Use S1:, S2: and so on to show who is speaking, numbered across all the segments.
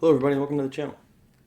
S1: Hello everybody and welcome to the channel.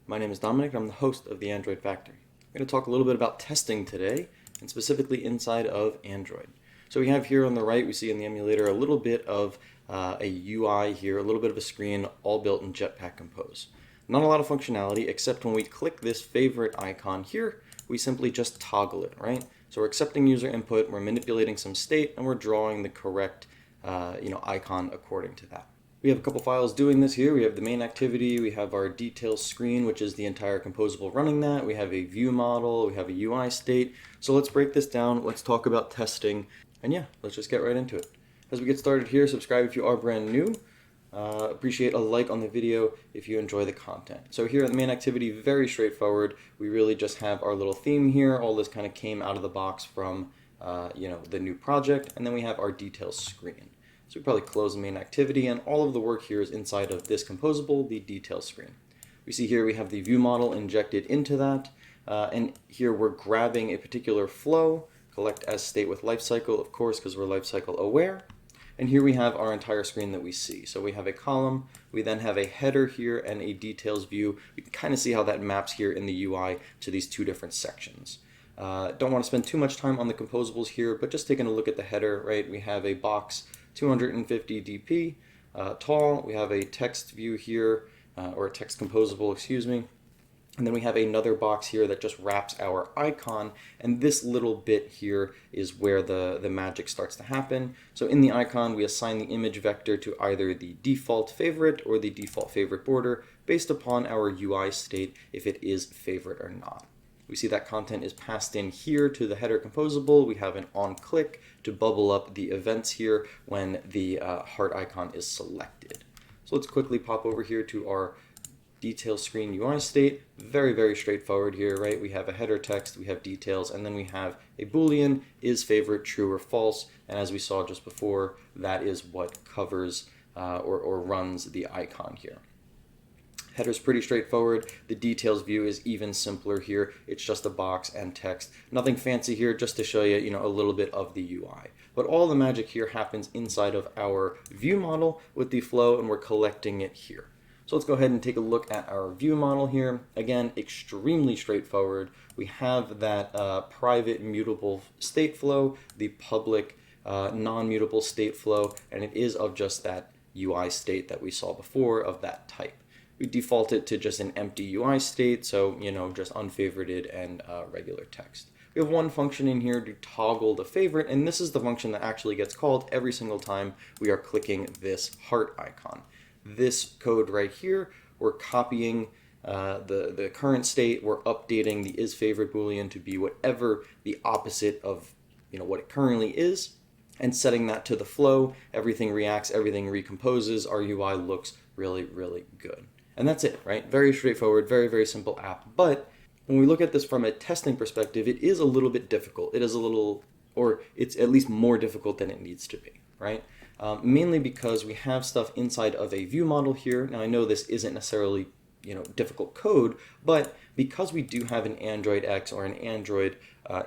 S1: My name is Dominic and I'm the host of the Android Factory. I'm going to talk a little bit about testing today, and specifically inside of Android. So we have here on the right, we see in the emulator a little bit of a UI here, a little bit of a screen, all built in Jetpack Compose. Not a lot of functionality, except when we click this favorite icon here, we simply just toggle it, right? So we're accepting user input, we're manipulating some state, and we're drawing the correct icon according to that. We have a couple files doing this here. We have the main activity, we have our details screen, which is the entire composable running that. We have a view model, we have a UI state. So let's break this down, let's talk about testing, and yeah, let's just get right into it. As we get started here, subscribe if you are brand new. Appreciate a like on the video if you enjoy the content. So here in the main activity, very straightforward. We really just have our little theme here. All this kind of came out of the box from the new project, and then we have our details screen. So we probably close the main activity, and all of the work here is inside of this composable, the details screen. We see here we have the view model injected into that, and here we're grabbing a particular flow, collect as state with lifecycle, of course, because we're lifecycle aware. And here we have our entire screen that we see. So we have a column, we then have a header here and a details view. We can kind of see how that maps here in the UI to these two different sections. Don't want to spend too much time on the composables here, but just taking a look at the header, right? We have a box 250 dp tall. We have a text view here, or a text composable, excuse me. And then we have another box here that just wraps our icon, and this little bit here is where the magic starts to happen. So in the icon, we assign the image vector to either the default favorite or the default favorite border based upon our UI state, if it is favorite or not. We see that content is passed in here to the header composable. We have an on click to bubble up the events here when the heart icon is selected. So let's quickly pop over here to our details screen UI state. Very, very straightforward here, right? We have a header text, we have details, and then we have a Boolean, is favorite, true or false. And as we saw just before, that is what covers or runs the icon here. Header's pretty straightforward. The details view is even simpler here. It's just a box and text. Nothing fancy here, just to show you, a little bit of the UI. But all the magic here happens inside of our view model with the flow, and we're collecting it here. So let's go ahead and take a look at our view model here. Again, extremely straightforward. We have that private mutable state flow, the public non-mutable state flow, and it is of just that UI state that we saw before of that type. We default it to just an empty UI state, so just unfavorited and regular text. We have one function in here to toggle the favorite, and this is the function that actually gets called every single time we are clicking this heart icon. This code right here, we're copying the current state, we're updating the isFavorite Boolean to be whatever the opposite of what it currently is, and setting that to the flow. Everything reacts, everything recomposes, our UI looks really, really good. And that's it, right? Very straightforward, very, very simple app. But when we look at this from a testing perspective, it is a little bit difficult. It is a little, or it's at least more difficult than it needs to be, right? Mainly because we have stuff inside of a view model here. Now I know this isn't necessarily difficult code, but because we do have an Android X or an Android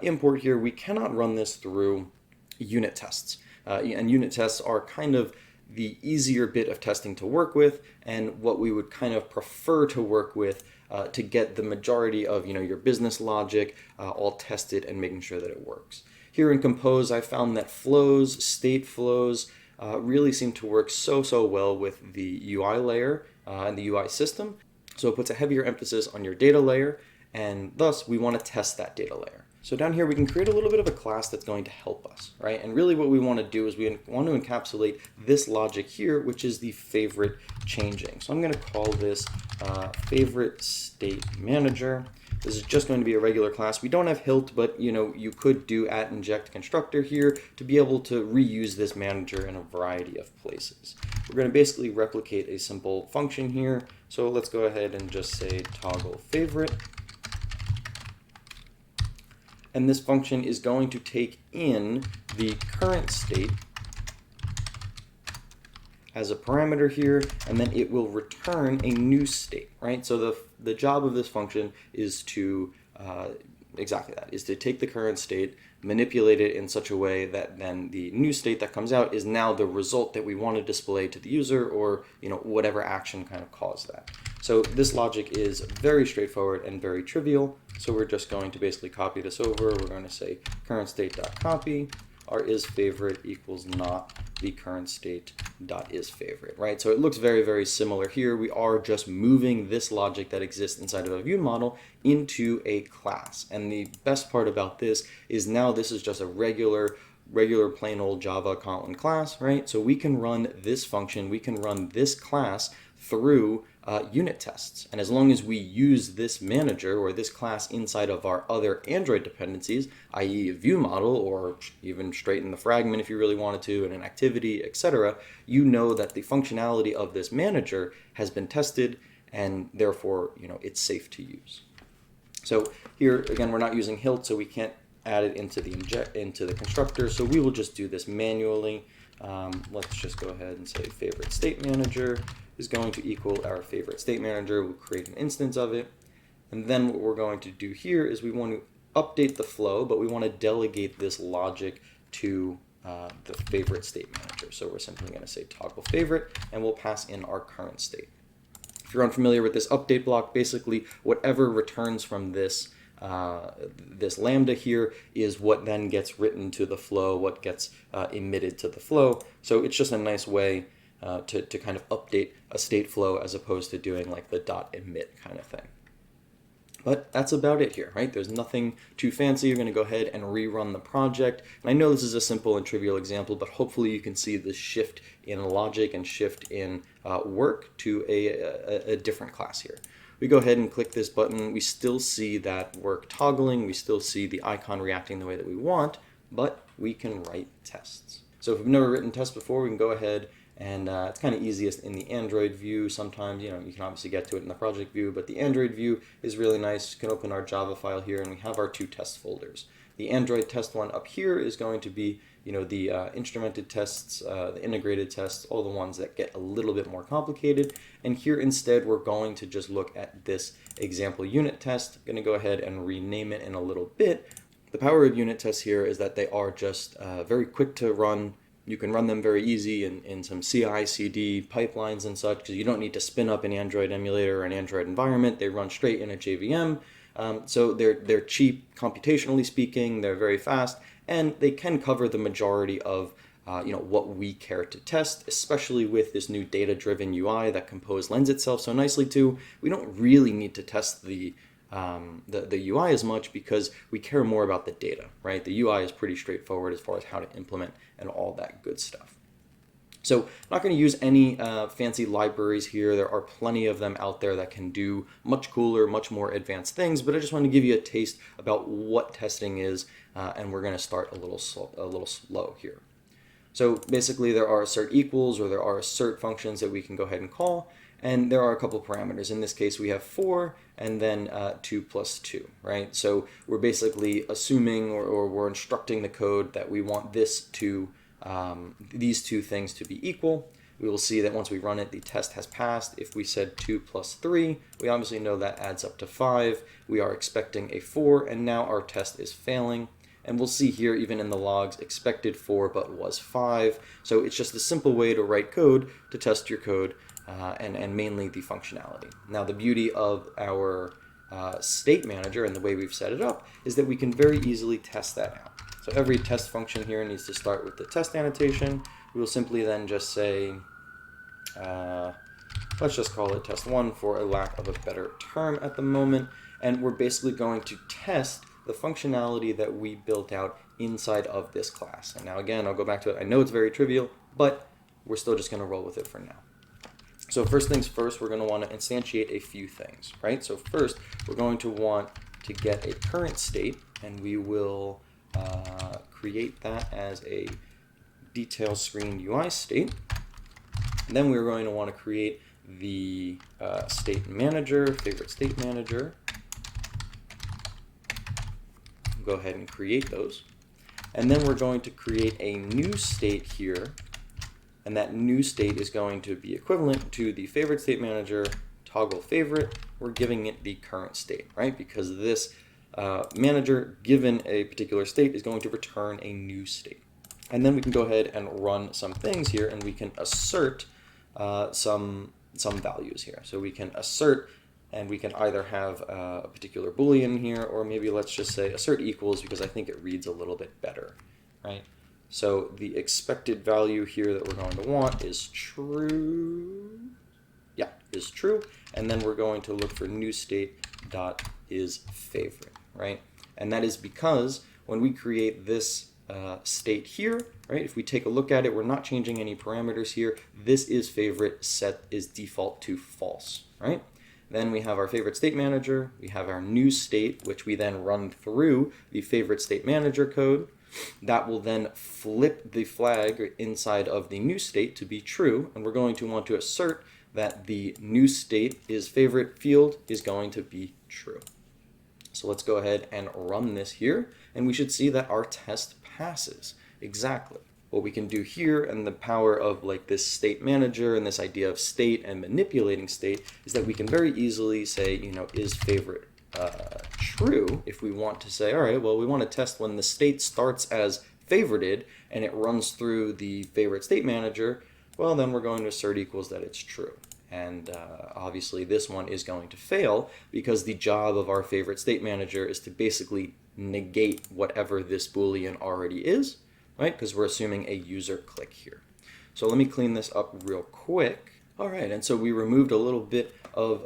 S1: import here, we cannot run this through unit tests. And unit tests are kind of the easier bit of testing to work with, and what we would kind of prefer to work with to get the majority of your business logic all tested and making sure that it works. Here in Compose, I found that flows, state flows, really seem to work so well with the UI layer and the UI system. So it puts a heavier emphasis on your data layer, and thus we want to test that data layer. So down here we can create a little bit of a class that's going to help us, right? And really what we want to do is we want to encapsulate this logic here, which is the favorite changing. So I'm going to call this favorite state manager. This is just going to be a regular class. We don't have hilt, but you could do @inject constructor here to be able to reuse this manager in a variety of places. We're going to basically replicate a simple function here. So let's go ahead and just say toggle favorite. And this function is going to take in the current state as a parameter here, and then it will return a new state, right? So the job of this function is to exactly that, is to take the current state, manipulate it in such a way that then the new state that comes out is now the result that we want to display to the user, or whatever action kind of caused that. So this logic is very straightforward and very trivial. So we're just going to basically copy this over. We're going to say current state.copy our isFavorite equals not the current state dot isFavorite, right? So it looks very, very similar here. We are just moving this logic that exists inside of a view model into a class. And the best part about this is now this is just a regular plain old Java Kotlin class, right? So we can run this function, we can run this class through unit tests. And as long as we use this manager or this class inside of our other Android dependencies, i.e. a view model, or even straight in the fragment if you really wanted to, in an activity, etc., you know that the functionality of this manager has been tested, and therefore, it's safe to use. So here, again, we're not using hilt, so we can't add it into the constructor, so we will just do this manually. Let's just go ahead and say favorite state manager is going to equal our favorite state manager. We'll create an instance of it. And then what we're going to do here is we want to update the flow, but we want to delegate this logic to the favorite state manager. So we're simply going to say toggle favorite, and we'll pass in our current state. If you're unfamiliar with this update block, basically whatever returns from this this lambda here is what then gets written to the flow, what gets emitted to the flow. So it's just a nice way to kind of update a state flow as opposed to doing like the dot emit kind of thing. But that's about it here, right? There's nothing too fancy. You're going to go ahead and rerun the project. And I know this is a simple and trivial example, but hopefully you can see the shift in logic and shift in work to a different class here. We go ahead and click this button. We still see that work toggling. We still see the icon reacting the way that we want, but we can write tests. So if we've never written tests before, we can go ahead and it's kind of easiest in the Android view. Sometimes, you can obviously get to it in the project view, but the Android view is really nice. You can open our Java file here, and we have our two test folders. The Android test one up here is going to be, the instrumented tests, the integrated tests, all the ones that get a little bit more complicated. And here instead, we're going to just look at this example unit test. I'm going to go ahead and rename it in a little bit. The power of unit tests here is that they are just very quick to run. You can run them very easy in some CI/CD pipelines and such, because you don't need to spin up an Android emulator or an Android environment. They run straight in a JVM. So they're cheap, computationally speaking. They're very fast, and they can cover the majority of what we care to test, especially with this new data-driven UI that Compose lends itself so nicely to. We don't really need to test the UI as much because we care more about the data, right? The UI is pretty straightforward as far as how to implement and all that good stuff. So I'm not going to use any fancy libraries here. There are plenty of them out there that can do much cooler, much more advanced things, but I just want to give you a taste about what testing is, and we're going to start a little slow here. So basically there are assert equals, or there are assert functions that we can go ahead and call, and there are a couple parameters. In this case we have 4 and then 2 plus 2, right? So we're basically assuming or we're instructing the code that we want this to these two things to be equal. We will see that once we run it, the test has passed. If we said 2 plus 3, we obviously know that adds up to 5. We are expecting a 4, and now our test is failing. And we'll see here, even in the logs, expected 4 but was 5. So it's just a simple way to write code to test your code, and mainly the functionality. Now the beauty of our state manager and the way we've set it up is that we can very easily test that out. So every test function here needs to start with the test annotation. We will simply then just say, let's just call it test1 for a lack of a better term at the moment. And we're basically going to test the functionality that we built out inside of this class. And now again, I'll go back to it. I know it's very trivial, but we're still just going to roll with it for now. So first things first, we're going to want to instantiate a few things, right? So first, we're going to want to get a current state, and we will create that as a detail screen UI state. And then we're going to want to create the state manager, favorite state manager. Go ahead and create those. And then we're going to create a new state here. And that new state is going to be equivalent to the favorite state manager toggle favorite. We're giving it the current state, right? Because this manager given a particular state is going to return a new state. And then we can go ahead and run some things here, and we can assert some values here. So we can assert, and we can either have a particular Boolean here, or maybe let's just say assert equals, because I think it reads a little bit better, right? So the expected value here that we're going to want is true. Yeah, is true. And then we're going to look for new state dot is favorite, right? And that is because when we create this state here, right, if we take a look at it, we're not changing any parameters here. This is favorite, set is default to false, right? Then we have our favorite state manager. We have our new state, which we then run through the favorite state manager code. That will then flip the flag inside of the new state to be true, and we're going to want to assert that the new state is favorite field is going to be true. So let's go ahead and run this here, and we should see that our test passes exactly. What we can do here, and the power of like this state manager and this idea of state and manipulating state, is that we can very easily say, you know, is favorite true if we want to say, all right, well, we want to test when the state starts as favorited and it runs through the favorite state manager, well, then we're going to assert equals that it's true. And obviously this one is going to fail because the job of our favorite state manager is to basically negate whatever this Boolean already is, right? Because we're assuming a user click here. So let me clean this up real quick. All right, and so we removed a little bit of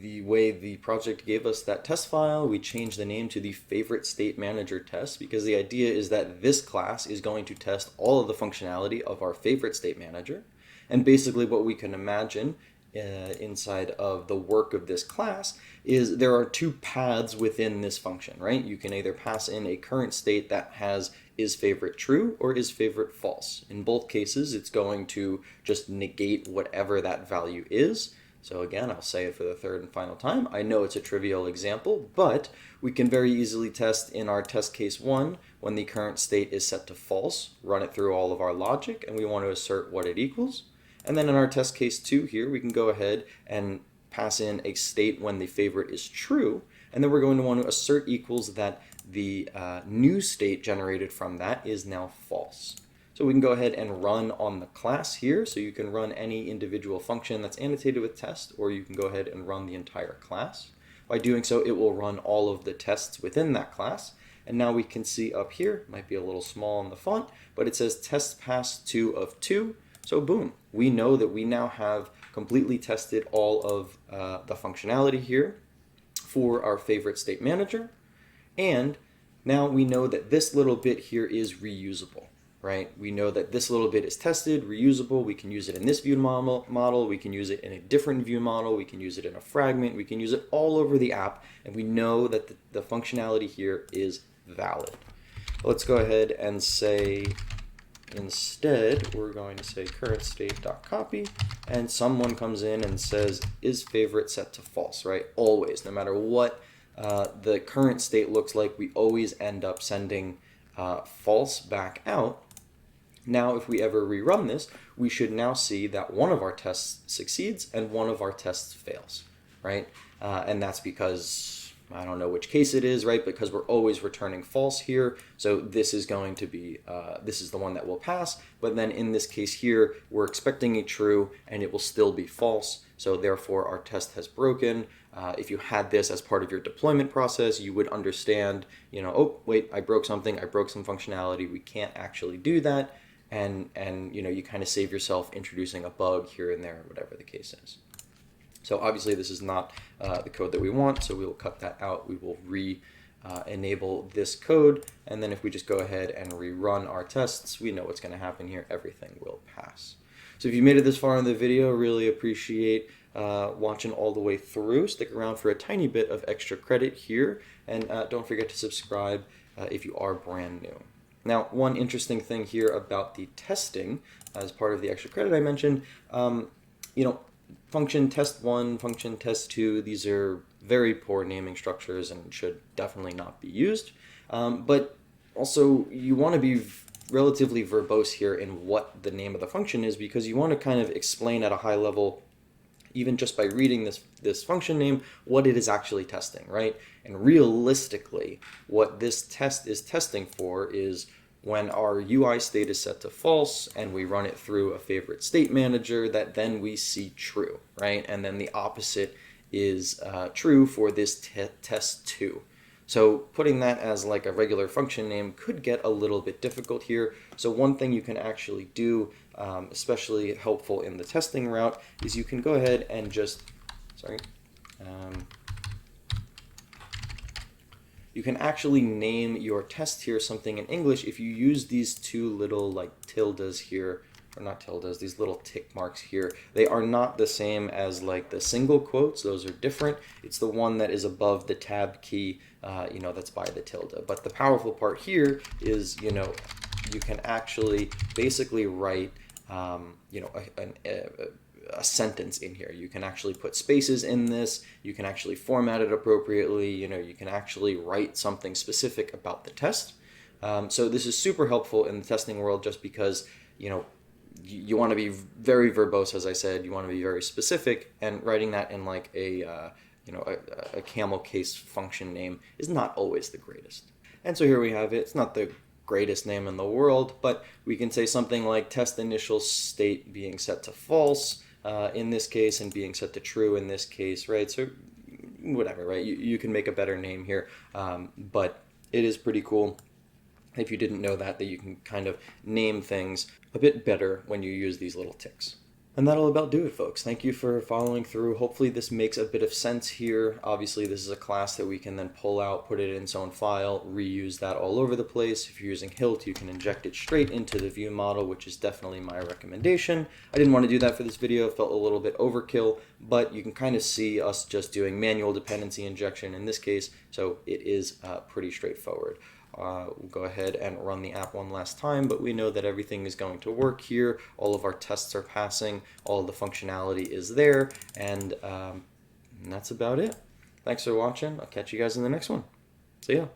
S1: the way the project gave us that test file. We changed the name to the favorite state manager test because the idea is that this class is going to test all of the functionality of our favorite state manager. And basically what we can imagine inside of the work of this class is there are two paths within this function, right? You can either pass in a current state that has is favorite true or is favorite false. In both cases, it's going to just negate whatever that value is. So again, I'll say it for the third and final time. I know it's a trivial example, but we can very easily test in our test case 1 when the current state is set to false, run it through all of our logic, and we want to assert what it equals. And then in our test case 2 here, we can go ahead and pass in a state when the favorite is true, and then we're going to want to assert equals that the new state generated from that is now false. So we can go ahead and run on the class here, so you can run any individual function that's annotated with test, or you can go ahead and run the entire class. By doing so, it will run all of the tests within that class. And now we can see up here, might be a little small on the font, but it says test pass 2 of 2. So boom, we know that we now have completely tested all of the functionality here for our favorite state manager. And now we know that this little bit here is reusable, right? We know that this little bit is tested, reusable. We can use it in this view model. We can use it in a different view model. We can use it in a fragment. We can use it all over the app. And we know that the functionality here is valid. Let's go ahead and say, instead, we're going to say current state.copy, and someone comes in and says, is favorite set to false, right? Always, no matter what the current state looks like, we always end up sending false back out. Now, if we ever rerun this, we should now see that one of our tests succeeds and one of our tests fails, right? And that's because, I don't know which case it is, right? Because we're always returning false here. So this is going to be, this is the one that will pass. But then in this case here, we're expecting a true and it will still be false. So therefore our test has broken. If you had this as part of your deployment process, you would understand, you know, oh, wait, I broke something. I broke some functionality. We can't actually do that. And you know, you kind of save yourself introducing a bug here and there, whatever the case is. So obviously this is not the code that we want, so we will cut that out. We will enable this code, and then if we just go ahead and rerun our tests, we know what's going to happen here. Everything will pass. So if you made it this far in the video, really appreciate watching all the way through. Stick around for a tiny bit of extra credit here, and don't forget to subscribe if you are brand new. Now, one interesting thing here about the testing, as part of the extra credit I mentioned, you know, function test 1, function test 2, these are very poor naming structures and should definitely not be used. But also, you want to be relatively verbose here in what the name of the function is, because you want to kind of explain at a high level, even just by reading this function name, what it is actually testing, right? And realistically, what this test is testing for is when our UI state is set to false and we run it through a favorite state manager, that then we see true, right? And then the opposite is true for this test 2. So putting that as like a regular function name could get a little bit difficult here. So one thing you can actually do, especially helpful in the testing route, is you can go ahead and just, you can actually name your test here something in English if you use these two little like tildes here, or not tildes, these little tick marks here. They are not the same as like the single quotes, those are different. It's the one that is above the tab key, that's by the tilde. But the powerful part here is, you can actually basically write, a sentence in here. You can actually put spaces in this, you can actually format it appropriately, you can actually write something specific about the test. So this is super helpful in the testing world just because, you want to be very verbose, as I said, you want to be very specific, and writing that in like a camel case function name is not always the greatest. And so here we have it. It's not the greatest name in the world, but we can say something like test initial state being set to false in this case and being set to true in this case, right? So whatever, right? You can make a better name here, but it is pretty cool if you didn't know that you can kind of name things a bit better when you use these little ticks. And that'll about do it, folks. Thank you for following through. Hopefully this makes a bit of sense here. Obviously, this is a class that we can then pull out, put it in its own file, reuse that all over the place. If you're using Hilt, you can inject it straight into the view model, which is definitely my recommendation. I didn't want to do that for this video. It felt a little bit overkill, but you can kind of see us just doing manual dependency injection in this case, so it is pretty straightforward. We'll go ahead and run the app one last time, but we know that everything is going to work here. All of our tests are passing, all of the functionality is there, and that's about it. Thanks for watching. I'll catch you guys in the next one. See ya.